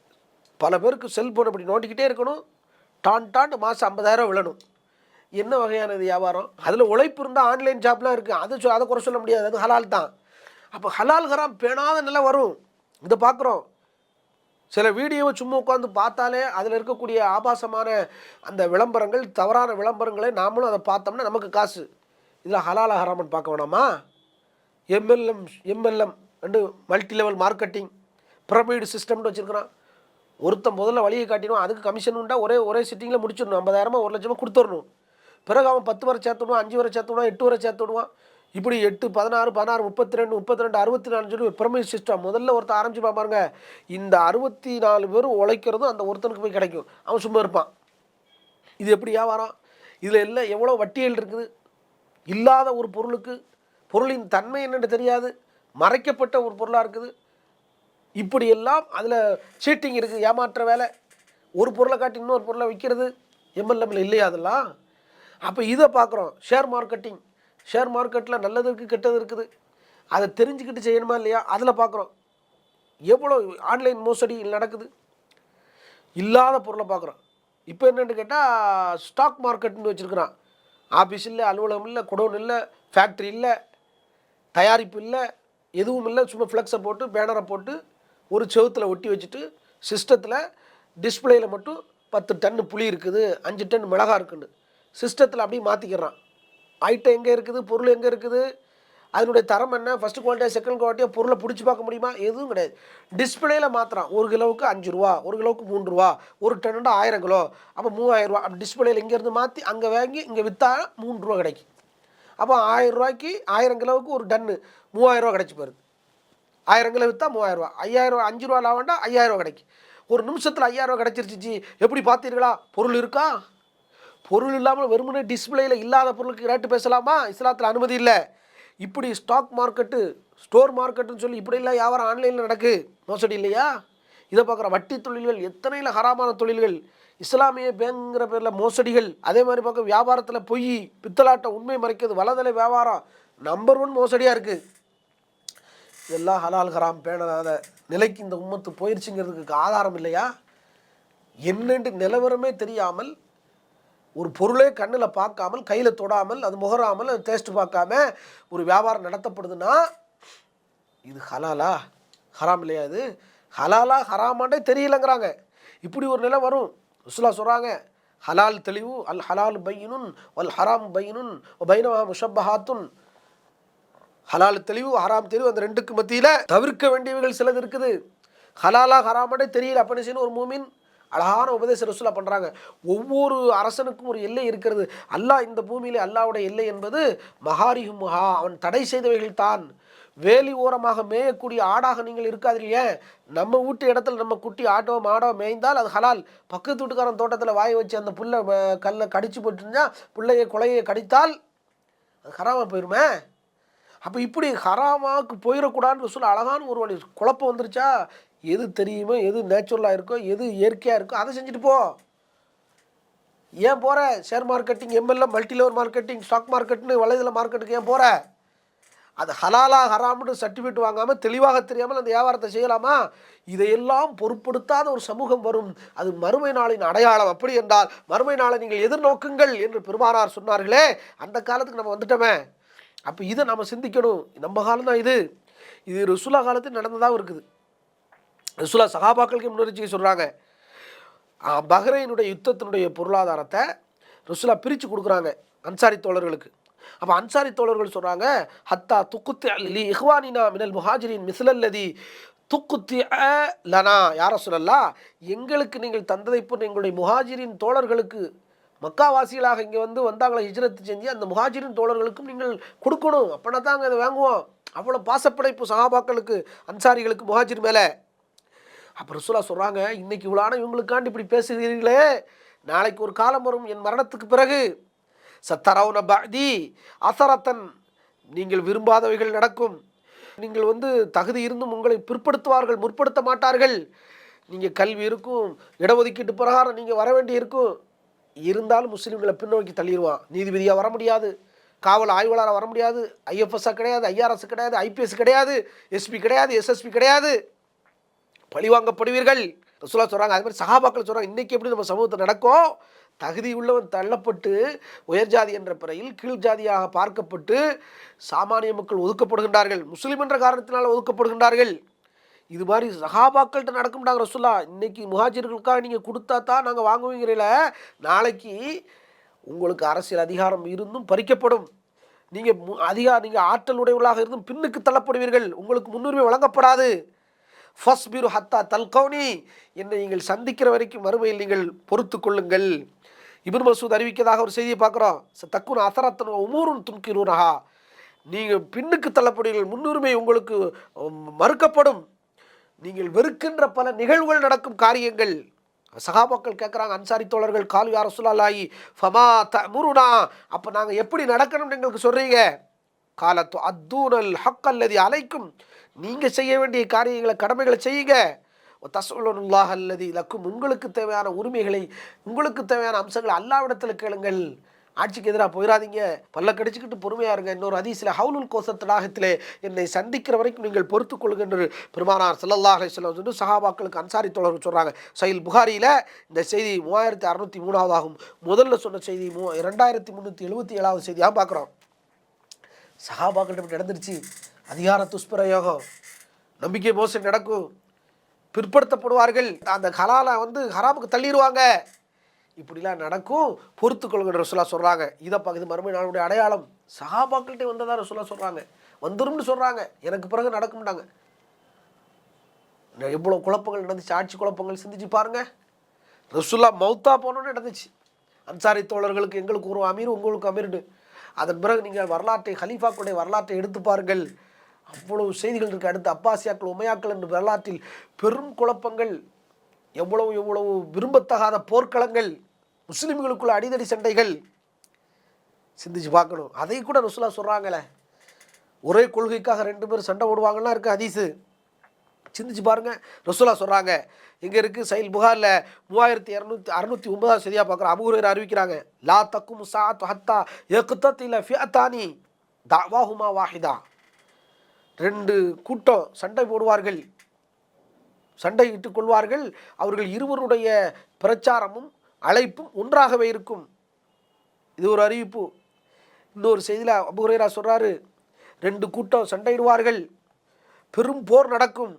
பல பேருக்கு செல்ஃபோன் அப்படி நோண்டிக்கிட்டே இருக்கணும், டான்டாண்டு மாதம் 50,000 விழணும். என்ன வகையானது வியாபாரம்? அதில் உழைப்பு இருந்தால் ஆன்லைன் ஜாப்லாம் இருக்குது, அதை குறை சொல்ல முடியாது, அது ஹலால் தான். அப்போ ஹலால் ஹராம் பேணாத நிலை வரும். இதை பார்க்குறோம். சில வீடியோவை சும்மா உட்காந்து பார்த்தாலே அதில் இருக்கக்கூடிய ஆபாசமான அந்த விளம்பரங்கள், தவறான விளம்பரங்களை நாமளும் அதை பார்த்தோம்னா நமக்கு காசு. இதில் ஹலால் ஹராமன்னு பார்க்க வேணாமா? எம்எல்எம் ரெண்டு மல்டி லெவல் மார்க்கெட்டிங் பிரமிடு சிஸ்டம்னு வச்சுருக்கிறான். ஒருத்தன் முதல்ல வழியை காட்டிடுவான், அதுக்கு கமிஷன் உண்டா, ஒரே சிட்டிங்கில் முடிச்சிடணும், 50,000 1 லட்சமாக கொடுத்துடணும். பிறகு அவன் 10 வரை சேர்த்து விடுவான், 5 வரை சேர்த்து விடுவான், 8 வரை சேர்த்து விடுவான். இப்படி 8, 16, 16, 32, 64 சொல்லி பிரமிட் சிஸ்டம். முதல்ல ஒருத்தன் ஆரம்பிச்சு பார்ப்பாருங்க, இந்த 64 பேர் உழைக்கிறதும் அந்த ஒருத்தனுக்கு போய் கிடைக்கும், அவன் சும்மா இருப்பான். இது எப்படி வியாபாரம்? இதில் எல்லாம் எவ்வளோ வட்டிகள் இருக்குது. இல்லாத ஒரு பொருளுக்கு பொருளின் தன்மை என்னென்னு தெரியாது, மறைக்கப்பட்ட ஒரு பொருளாக இருக்குது. இப்படியெல்லாம் அதில் சீட்டிங் இருக்குது, ஏமாற்ற வேலை. ஒரு பொருளை காட்டி இன்னொரு பொருளை விற்கிறது. எம்எல்எம்ல இல்லையா அதெல்லாம்? அப்போ இதை பார்க்குறோம். ஷேர் மார்க்கெட்டில் நல்லது இருக்குது, கெட்டது இருக்குது. அதை தெரிஞ்சுக்கிட்டு செய்யணுமா இல்லையா? அதில் பார்க்குறோம். எவ்வளோ ஆன்லைன் மோசடி நடக்குது. இல்லாத பொருளை பார்க்குறோம். இப்போ என்னென்னு கேட்டால் ஸ்டாக் மார்க்கெட்னு வச்சுருக்கிறான். ஆஃபீஸ் இல்லை, அலுவலகம் இல்லை, குடோன் இல்லை, ஃபேக்ட்ரி இல்லை, தயாரிப்பு இல்லை, எதுவும் இல்லை. சும்மா ஃப்ளெக்ஸை போட்டு பேனரை போட்டு ஒரு செவுத்தில் ஒட்டி வச்சுட்டு சிஸ்டத்தில் டிஸ்பிளேயில் மட்டும் 10 டன் புளி இருக்குது, 5 டன் மிளகா இருக்குன்னு சிஸ்டத்தில் அப்படியே மாற்றிக்கிறான். ஐட்டம் எங்கே இருக்குது, பொருள் எங்கே இருக்குது, அதனுடைய தரம் என்ன, ஃபஸ்ட்டு குவாலிட்டியாக செகண்ட் குவாலிட்டியாக பொருளை பிடிச்சி பார்க்க முடியுமா? எதுவும் கிடையாது. டிஸ்பிளேயில் மாத்திரான். 1 கிலோவுக்கு 5 ரூபா, 1 கிலோவுக்கு 3 ரூபா, 1 டன்னுண்டா 1000 கிலோ, அப்போ 3000 ரூபா. அப்படி டிஸ்பிளேயில் இங்கேருந்து மாற்றி அங்கே வாங்கி இங்கே விற்றா 3 ரூபா கிடைக்கும். அப்போ 1000 ரூபாய்க்கு 1000 கிலோவுக்கு ஒரு டன்னு 3000 ரூபா கிடைச்சி போயிருது. 1000 கிலோ விற்றா 3000 ரூபா. 5000 ரூபா, 5 ரூபா லாபம்டா 5000 ரூபா கிடைக்கும். ஒரு நிமிஷத்தில் 5000 ரூபா கிடைச்சிருச்சு. எப்படி பார்த்தீர்களா? பொருள் இருக்கா? பொருள் இல்லாமல் வெறுமனே டிஸ்பிளேயில் இல்லாத பொருளுக்கு ரேட்டு பேசலாமா? இஸ்லாத்தில் அனுமதி இல்லை. இப்படி ஸ்டாக் மார்க்கெட்டு, ஸ்டோர் மார்க்கெட்டுன்னு சொல்லி இப்படிலாம் வியாபாரம் ஆன்லைனில் நடக்கு. மோசடி இல்லையா? இதை பார்க்குற வட்டி தொழில்கள், எத்தனையில் ஹராமான தொழில்கள், இஸ்லாமிய பேங்குங்கிற பேரில் மோசடிகள். அதே மாதிரி பார்க்க வியாபாரத்தில் பொய், பித்தலாட்டம், உண்மை மறைக்கிறது, வலதலை வியாபாரம் நம்பர் 1 மோசடியாக இருக்குது. இதெல்லாம் ஹலால் ஹராம் பேணாத நிலைக்கு இந்த உம்மத்து போயிடுச்சுங்கிறதுக்கு ஆதாரம் இல்லையா? என்னென்று நிலவரமே தெரியாமல், ஒரு பொருளே கண்ணில் பார்க்காமல், கையில் தொடாமல், அது முகராமல், அது டேஸ்ட் பார்க்காம ஒரு வியாபாரம் நடத்தப்படுதுன்னா இது ஹலாலா ஹராம் இல்லையா? இது ஹலாலா ஹராமாண்டே தெரியலங்கிறாங்க. இப்படி ஒரு நிலை வரும். ரசூலுல்லாஹ் சொல்கிறாங்க, ஹலால் தெளிவு, அல் ஹலால் பையினுன் வல் ஹராம் பையினுன் பைனஹுமா முஷப்பஹாத்துன். ஹலால் தெளிவு, ஹராம் தெளிவு, அந்த ரெண்டுக்கு மத்தியில் தவிர்க்க வேண்டியவைகள் சிலது இருக்குது. ஹலாலா ஹராமாண்டே தெரியல அப்படின்னு ஒரு மூமின் அழகான உபதேச ரசூலுல்லாஹ் பண்ணுறாங்க. ஒவ்வொரு அரசனுக்கும் ஒரு எல்லை இருக்கிறது. அல்லாஹ் இந்த பூமியிலே அல்லாஹ்வுடைய எல்லை என்பது மஹாரிஹுமுஹா, அவன் தடை செய்தவைகள் தான். வேலி ஓரமாக மேயக்கூடிய ஆடாக நீங்கள் இருக்காதீங்க. நம்ம வீட்டு இடத்துல நம்ம குட்டி ஆட்டோ மாடோ மேய்ந்தால் அது ஹலால். பக்கத்து வீட்டுக்காரன் தோட்டத்தில் வாயை வச்சு அந்த புல்லை கல்லை கடிச்சு போட்டுருந்தா, பிள்ளையை கொலையை கடித்தால் அது ஹராமாக போயிருமே. அப்போ இப்படி ஹராமாவுக்கு போயிடக்கூடாதுன்னு ரசூல் அழகான ஒரு வழி. குழப்பம் வந்துருச்சா, எது தெரியுமோ, எது நேச்சுரலாக இருக்கோ, எது இயற்கையாக இருக்கோ அதை செஞ்சுட்டு போ. ஏன் போகிற share marketing, MLM, multi level marketing, stock மார்க்கெட்டுன்னு வலைதள மார்க்கெட்டுக்கு ஏன் போகிற? அது ஹலாலா ஹராம்னு சர்டிஃபிகேட் வாங்காமல் தெளிவாக தெரியாமல் அந்த வியாபாரத்தை செய்யலாமா? இதையெல்லாம் பொருட்படுத்தாத ஒரு சமூகம் வரும். அது மறுமை நாளின் அடையாளம். அப்படி என்றால் மறுமை நாளை நீங்கள் எதிர்நோக்குங்கள் என்று பெருமானார் சொன்னார்களே, அந்த காலத்துக்கு நம்ம வந்துட்டோமே. அப்போ இதை நம்ம சிந்திக்கணும். நம்ம காலம் தான் இது. இது ரசூலுல்லாஹ் காலத்தில் நடந்ததாக இருக்குது. ரசூலுல்லாஹ் சஹாபாக்களுக்கு முன்னெச்சரிக்கை சொல்கிறாங்க. பஹ்ரைனுடைய யுத்தத்தினுடைய பொருளாதாரத்தை ரசூலுல்லாஹ் பிரித்து கொடுக்குறாங்க அன்சாரி தோழர்களுக்கு. அப்போ அன்சாரி தோழர்கள் சொல்கிறாங்க, ஹத்தா துக்குத்தி லி இஹ்வானினா மினல் முஹாஜிரின் மிஸ்லல்லதி துக்குத்தி லனா யார சொல்லலாம், எங்களுக்கு நீங்கள் தந்ததை போன்று எங்களுடைய முஹாஜிரின் தோழர்களுக்கு, மக்காவாசிகளாக இங்கே வந்தாங்களே ஹிஜ்ரத்து செஞ்சு அந்த முஹாஜிரின் தோழர்களுக்கும் நீங்கள் கொடுக்கணும். அப்படின்னா தாங்க அதை வாங்குவோம். அவ்வளோ பாசப்படைப்பு சஹாபாக்களுக்கு, அன்சாரிகளுக்கு முஹாஜிர் மேலே. அப்போ ரசூலுல்லாஹ் சொல்கிறாங்க, இன்றைக்கி இவ்வளோ இவங்களுக்காண்டி இப்படி பேசுகிறீர்களே, நாளைக்கு ஒரு காலம் வரும் என் மரணத்துக்கு பிறகு, சத்தரவுன பஅதி அசரத்தன், நீங்கள் விரும்பாதவைகள் நடக்கும். நீங்கள் தகுதி இருந்தும் உங்களை பிற்படுத்துவார்கள், முற்படுத்த மாட்டார்கள். நீங்கள் கல்வி இருக்கும், இடஒதுக்கீட்டு பிரகாரம் நீங்கள் வர வேண்டி இருக்கும். இருந்தாலும் முஸ்லீம்களை பின்னோக்கி தள்ளிடுவான். நீதிபதியாக வர முடியாது, காவல் ஆய்வாளராக வர முடியாது, ஐஎஃப்எஸ்ஸாக கிடையாது, ஐஆர்எஸ் கிடையாது, ஐபிஎஸ் கிடையாது, எஸ்பி கிடையாது, எஸ்எஸ்பி கிடையாது, பழிவாங்கப்படுவீர்கள். ரசூலுல்லாஹ் சொல்கிறாங்க. அது மாதிரி சஹாபாக்கள் சொல்கிறாங்க, இன்றைக்கி எப்படி நம்ம சமூகத்தை நடக்கும், தகுதி உள்ளவன் தள்ளப்பட்டு உயர் ஜாதி என்ற பிறையில் கீழ் ஜாதியாக பார்க்கப்பட்டு சாமானிய மக்கள் ஒதுக்கப்படுகின்றார்கள், முஸ்லீம் என்ற காரணத்தினால் ஒதுக்கப்படுகின்றார்கள். இது மாதிரி சஹாபாக்கள்கிட்ட நடக்கும்டாங்க ரசூலுல்லாஹ். இன்றைக்கி முஹாஜிர்களுக்காக நீங்கள் கொடுத்தா தான் நாங்கள் வாங்குவீங்கிறீங்கள, நாளைக்கு உங்களுக்கு அரசியல் அதிகாரம் இருந்தும் பறிக்கப்படும். நீங்கள் ஆற்றல் உடையவர்களாக இருந்தும் பின்னுக்கு தள்ளப்படுவீர்கள், உங்களுக்கு முன்னுரிமை வழங்கப்படாது. ஃபஸ்பிரு ஹத்தா தல்கௌனி, என்னை நீங்கள் சந்திக்கிற வரைக்கும் மறுமையில் நீங்கள் பொறுத்து கொள்ளுங்கள். இப்னு மசூத் அறிவிக்கதாக ஒரு செய்தியை பார்க்குறோம். தக்குன் அசரத்தன் உமூருன் துன்கிரூனஹா, நீங்கள் பின்னுக்கு தள்ளப்படுவீர்கள், முன்னுரிமை உங்களுக்கு மறுக்கப்படும், நீங்கள் வெறுக்கின்ற பல நிகழ்வுகள் நடக்கும் காரியங்கள். சஹாபாக்கள் கேட்குறாங்க, அன்சாரி தோழர்கள், காலு யா ரசூலல்லாஹி ஃபமா தஅமுருனா, அப்போ நாங்கள் எப்படி நடக்கணும்னு எங்களுக்கு சொல்கிறீங்க? காலத்து அத்தூனல் ஹக் அல்லதி அலைக்கும், நீங்கள் செய்ய வேண்டிய காரியங்களை, கடமைகளை செய்யுங்க. தஸ்அலுல்லாஹ் அல்லதி லக்கும், உங்களுக்கு தேவையான உரிமைகளை, உங்களுக்கு தேவையான அம்சங்களை அல்லாஹ்விடத்தில் கேளுங்கள். ஆட்சிக்கு எதிராக போயிடாதீங்க, பல்ல கடிச்சிக்கிட்டு பொறுமையாக இருங்க. இன்னொரு ஹதீஸில் ஹவுலுல் கோசர் தடாகத்திலே என்னை சந்திக்கிற வரைக்கும் நீங்கள் பொறுத்துக் கொள்ளுங்க என்று பெருமானார் ஸல்லல்லாஹு அலைஹி வஸல்லம் சொல்லி சஹாபாக்களுக்கு அன்சாரி தோழர்கள் சொல்கிறாங்க. சஹீல் புகாரியில் இந்த செய்தி 3603 ஆகும். முதல்ல சொன்ன செய்தி 2377 செய்தியாக பார்க்குறோம். சஹாபாக்கள் நடந்துருச்சு, அதிகார துஷ்பிரயோகம், நம்பிக்கை மோசடி நடக்கும், பிற்படுத்தப்படுவார்கள், அந்த ஹலாலை ஹராமுக்கு தள்ளிடுவாங்க, இப்படிலாம் நடக்கும், பொறுத்துக்கொள்கிற ரசூலுல்லாஹ் சொல்கிறாங்க. இதை இது மறுமை நாளுடைய அடையாளம். சஹாபாக்கள்கிட்ட வந்ததா ரசூலுல்லாஹ் சொல்கிறாங்க, வந்துரும்னு சொல்கிறாங்க, எனக்கு பிறகு நடக்கும்ட்டாங்க. எவ்வளோ குழப்பங்கள் நடந்துச்சு, ஆட்சி குழப்பங்கள் சிந்திச்சு பாருங்கள். ரசூலுல்லாஹ் மௌத்தா போனோன்னு நடந்துச்சு. அன்சாரி தோழர்களுக்கு எங்களுக்கு ஒரு அமீர், உங்களுக்கு அமீர்னு. அதன் பிறகு நீங்கள் வரலாற்றை, ஹலீஃபாக்களுடைய வரலாற்றை எடுத்து பாருங்கள், அவ்வளவு செய்திகள் இருக்குது. அடுத்து அப்பாசியாக்கள், உமையாக்கள் என்று வரலாற்றில் பெரும் குழப்பங்கள், எவ்வளவு விரும்பத்தகாத போர்க்களங்கள், முஸ்லிம்களுக்குள்ள அடிதடி சண்டைகள் சிந்திச்சு பார்க்கணும். அதை கூட ரசூலுல்லாஹ் சொல்கிறாங்களே, ஒரே கொள்கைக்காக 2 பேர் சண்டை போடுவாங்கன்னா இருக்குது ஹதீஸு. சிந்திச்சு பாருங்கள். ரசூலுல்லாஹ் சொல்கிறாங்க, எங்கே இருக்குது? சஹீல் புகாரில் 3609 செய்தியாக பார்க்குறோம். அபூ ஹுரைரா அறிவிக்கிறாங்க, லா தக்கும் சாஅத்து ஹத்தா யக்ததில ஃபிஅதானி தஅவாஹுமா வாஹிதா. 2 கூட்டம் சண்டை போடுவார்கள், சண்டையிட்டுக் கொள்வார்கள், அவர்கள் இருவருடைய பிரச்சாரமும் அழைப்பும் ஒன்றாகவே இருக்கும். இது ஒரு அறிவிப்பு. இன்னொரு செய்தியில் அபூ ஹுரைரா சொல்கிறாரு, 2 கூட்டம் சண்டையிடுவார்கள், பெரும் போர் நடக்கும்,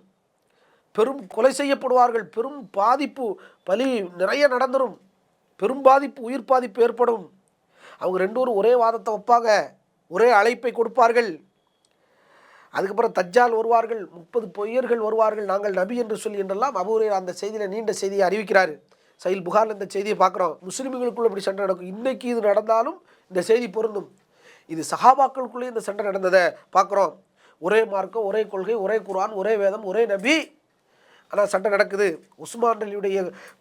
பெரும் கொலை செய்யப்படுவார்கள், பெரும் பாதிப்பு, பலி நிறைய நடந்துடும், பெரும் பாதிப்பு, உயிர் பாதிப்பு ஏற்படும். அவங்க 2 பேரும் ஒரே வாதத்தை வைப்பாங்க, ஒரே அழைப்பை கொடுப்பார்கள். அதுக்கப்புறம் தஜ்ஜால் வருவார்கள், 30 பொய்யர்கள் வருவார்கள், நாங்கள் நபி என்று சொல்லி என்றெல்லாம் அபூ ஹுரைரா அந்த செய்தியில் நீண்ட செய்தியை அறிவிக்கிறார். சஹீல் புகாரில் இந்த செய்தியை பார்க்குறோம். முஸ்லிம்களுக்குள்ள இப்படி சண்டை நடக்கும். இன்றைக்கி இது நடந்தாலும் இந்த செய்தி பொருந்தும். இது சஹாபாக்களுக்குள்ளே இந்த சண்டை நடந்ததை பார்க்குறோம். ஒரே மார்க்கம், ஒரே கொள்கை, ஒரே குர்ஆன், ஒரே வேதம், ஒரே நபி, ஆனால் சண்டை நடக்குது. உஸ்மான் அலியுடைய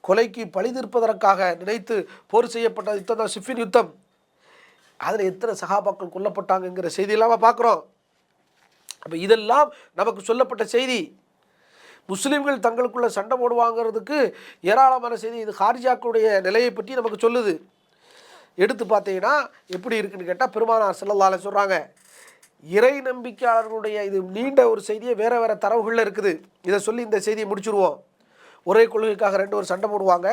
கொலைக்கு பழி தீர்ப்பதற்காக நினைத்து போர் செய்யப்பட்ட யுத்தம் தான் சிஃபின் யுத்தம். அதில் எத்தனை சஹாபாக்கள் கொல்லப்பட்டாங்கங்கிற செய்தியெல்லாம் பார்க்குறோம். அப்போ இதெல்லாம் நமக்கு சொல்லப்பட்ட செய்தி. முஸ்லீம்கள் தங்களுக்குள்ள சண்டை போடுவாங்கிறதுக்கு ஏராளமான செய்தி. இது ஹாரிஜாக்களுடைய நிலையை பற்றி நமக்கு சொல்லுது. எடுத்து பார்த்தீங்கன்னா எப்படி இருக்குன்னு கேட்டால், பெருமானார் ஸல்லல்லாஹு அலைஹி சொல்கிறாங்க, இறை நம்பிக்கையாளர்களுடைய, இது நீண்ட ஒரு செய்தியை வேறு வேறு தரவுகளில் இருக்குது, இதை சொல்லி இந்த செய்தியை முடிச்சுடுவோம். ஒரே கொள்கைக்காக 2 பேர் சண்டை போடுவாங்க.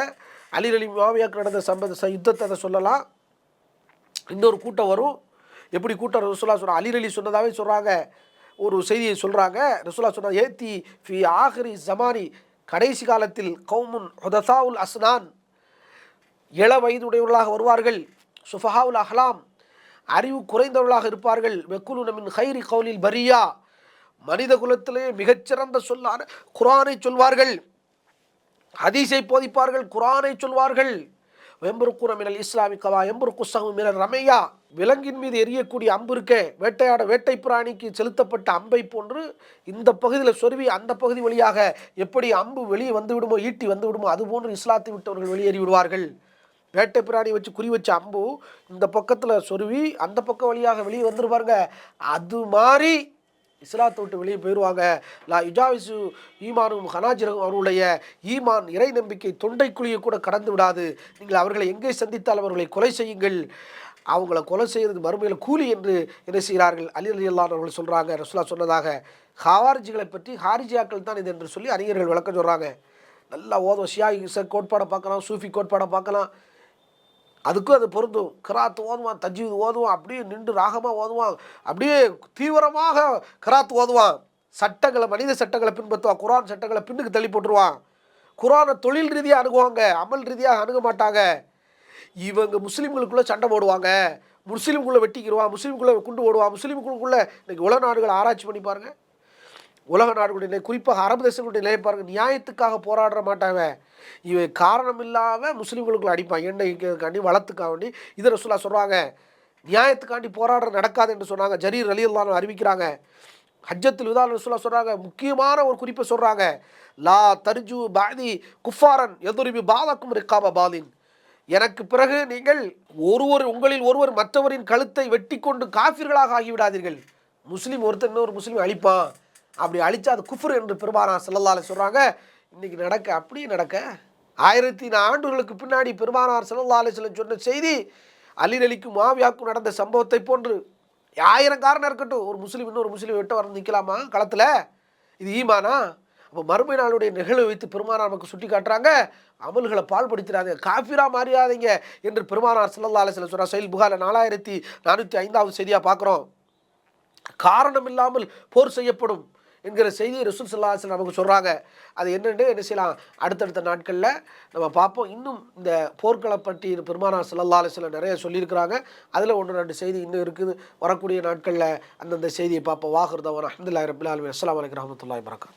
அலி முஆவியாவுக்கு நடந்த யுத்தத்தை அதை சொல்லலாம். இன்னொரு கூட்டம் வரும். எப்படி கூட்டம்? ரசூலுல்லாஹ் சொல்கிறாங்க, அலி சொன்னதாகவே சொல்கிறாங்க. ஒரு செய்தியை சொல்கிறாங்க. ரசூலுல்லாஹ் சொன்னார், ஏத்தி ஃபி ஆஹிரி ஜமானி, கடைசி காலத்தில் கௌமுன் ஹுதசாவுல் அஸ்னான், இள வயதுடையவர்களாக வருவார்கள், சுஃபஹாவுல் அஹ்லாம், அறிவு குறைந்தவர்களாக இருப்பார்கள், வெக்குலுன மின் ஹைரி கௌலில் பரியா, மனித குலத்திலே மிகச்சிறந்த சொல்லான குர்ஆனை சொல்வார்கள், ஹதீஸை போதிப்பார்கள், குர்ஆனை சொல்வார்கள். வெம்புருக்குன மினல் இஸ்லாமி கவா எம்புருக்கு சஹு மினல் ரமையா, விலங்கின் மீது எரியக்கூடிய அம்பு இருக்க, வேட்டை பிராணிக்கு செலுத்தப்பட்ட அம்பை போன்று இந்த பகுதியில் சொருவி அந்த பகுதி வழியாக எப்படி அம்பு வெளியே வந்து விடுமோ, ஈட்டி வந்து விடுமோ, அதுபோன்று இஸ்லாத்தை விட்டவர்கள் வெளியேறி விடுவார்கள். வேட்டை பிராணி வச்சு குறி வச்ச அம்பு இந்த பக்கத்தில் சொருவி அந்த பக்கம் வழியாக வெளியே வந்துருப்பாருங்க, அது மாதிரி இஸ்லாத்தை விட்டு வெளியே போயிடுவாங்க. லா யுஜாவிசு ஈமானும் ஹனாஜிரும், அவர்களுடைய ஈமான், இறை நம்பிக்கை தொண்டைக்குழியை கூட கடந்து விடாது. நீங்கள் அவர்களை எங்கே சந்தித்தால் அவர்களை கொலை செய்யுங்கள், அவங்கள கொலை செய்கிறது மறுமையில் கூலி என்று என்ன செய்கிறார்கள் அலி ரலியல்லாஹு அவர்கள் சொல்கிறாங்க. ரசூலுல்லாஹ் சொன்னதாக ஹாரிஜிகளை பற்றி, ஹாரிஜியாக்கள் தான் இது என்று சொல்லி அறிஞர்கள் விளக்கம் சொல்கிறாங்க. நல்லா ஓதும், ஷியா கோட்பாடை பார்க்கலாம், சூஃபி கோட்பாடை பார்க்கலாம், அதுக்கும் அது பொருந்தும். கிராத்து ஓதுவான், தஜ்வீத் ஓதுவான், அப்படியே நின்று ராகமாக ஓதுவான், அப்படியே தீவிரமாக கிராத்து ஓதுவான், சட்டங்களை, மனித சட்டங்களை பின்பற்றுவான், குர்ஆன் சட்டங்களை பின்னுக்கு தள்ளி போட்டுருவான், குர்ஆனை தொழில் ரீதியாக அணுகுவாங்க, அமல் ரீதியாக அணுக மாட்டாங்க. இவங்க முஸ்லீம்களுக்குள்ளே சண்டை போடுவாங்க, முஸ்லீம்குள்ளே வெட்டிக்கிடுவான், முஸ்லீம்குள்ளே குண்டு போடுவான், முஸ்லீம்களுக்குள்ளே. இன்றைக்கி உலக நாடுகளை ஆராய்ச்சி பண்ணி பாருங்கள். உலக நாடுகளுடைய, குறிப்பாக அரபு தேசங்களுடைய நிலையை பாருங்கள். நியாயத்துக்காக போராட மாட்டாங்க, இவன் காரணம் இல்லாமல் முஸ்லீம்களுக்குள்ள அடிப்பான், எண்ணெய்க்காண்டி, வளத்துக்காக வேண்டி. இதை ரசூலுல்லாஹ் சொல்கிறாங்க. நியாயத்துக்காண்டி போராடுற நடக்காது என்று சொன்னாங்க. ஜரீர் ரலியல்லாஹு அன்ஹு அறிவிக்கிறாங்க. ஹஜ்ஜத்துல் விதா ரசூலுல்லாஹ் சொல்கிறாங்க, முக்கியமான ஒரு குறிப்பை சொல்கிறாங்க, லா தர்ஜு பாதி குஃபாரன் யதுரிபு பாதக்கும் ரிகாப பாலின், எனக்கு பிறகு நீங்கள் உங்களில் ஒருவர் மற்றவரின் கழுத்தை வெட்டி கொண்டு காஃபிர்களாக ஆகிவிடாதீர்கள். முஸ்லீம் ஒருத்தர் இன்னொரு முஸ்லீம் அழிப்பான், அப்படி அழிச்சா அது குஃப்ர் என்று பெருமானார் ஸல்லல்லாஹு அலைஹி சொல்கிறாங்க. இன்றைக்கி நடக்க, அப்படியே நடக்க. 1400 ஆண்டுகளுக்கு பின்னாடி பெருமானார் ஸல்லல்லாஹு அலைஹி வஸல்லம் சொன்ன செய்தி அலிரலிக்கும் மாவியாக்கும் நடந்த சம்பவத்தை போன்று 1000 காரணம் இருக்கட்டும், ஒரு முஸ்லீம் இன்னொரு முஸ்லீம் விட்டு வர நிற்கலாமா களத்தில்? இது ஈமானா? அப்போ மறுமை நாளுடைய நிகழ்வை வைத்து பெருமானார் நமக்கு சுட்டி காட்டுறாங்க, அமல்களை பால்படுத்திடாதீங்க, காஃபிரா மாறியாதீங்க என்று பெருமானார் ஸல்லல்லாஹு அலைஹி வஸல்லம் சொல்கிறார். சஹீஹ் புகாரி 4405வது செய்தியாக பார்க்குறோம். காரணம் இல்லாமல் போர் செய்யப்படும் என்கிற செய்தியை ரசூல் ஸல்லல்லாஹு அலைஹி வஸல்லம் நமக்கு சொல்கிறாங்க. அது என்னென்னு என்ன செய்யலாம், அடுத்தடுத்த நாட்களில் நம்ம பார்ப்போம். இன்னும் இந்த போர்க்களை பற்றி பெருமானார் ஸல்லல்லாஹு அலைஹி வஸல்லம் நிறைய சொல்லியிருக்கிறாங்க. அதில் 1-2 செய்தி இன்னும் இருக்குது. வரக்கூடிய நாட்களில் அந்தந்த செய்தியை பார்ப்போம். வாஹிர் தவானா அல்ஹம்துலில்லாஹி ரப்பில் ஆலமீன். அஸ்ஸலாமு அலைக்கும் வரஹ்மத்துல்லாஹி வபரகாத்துஹு.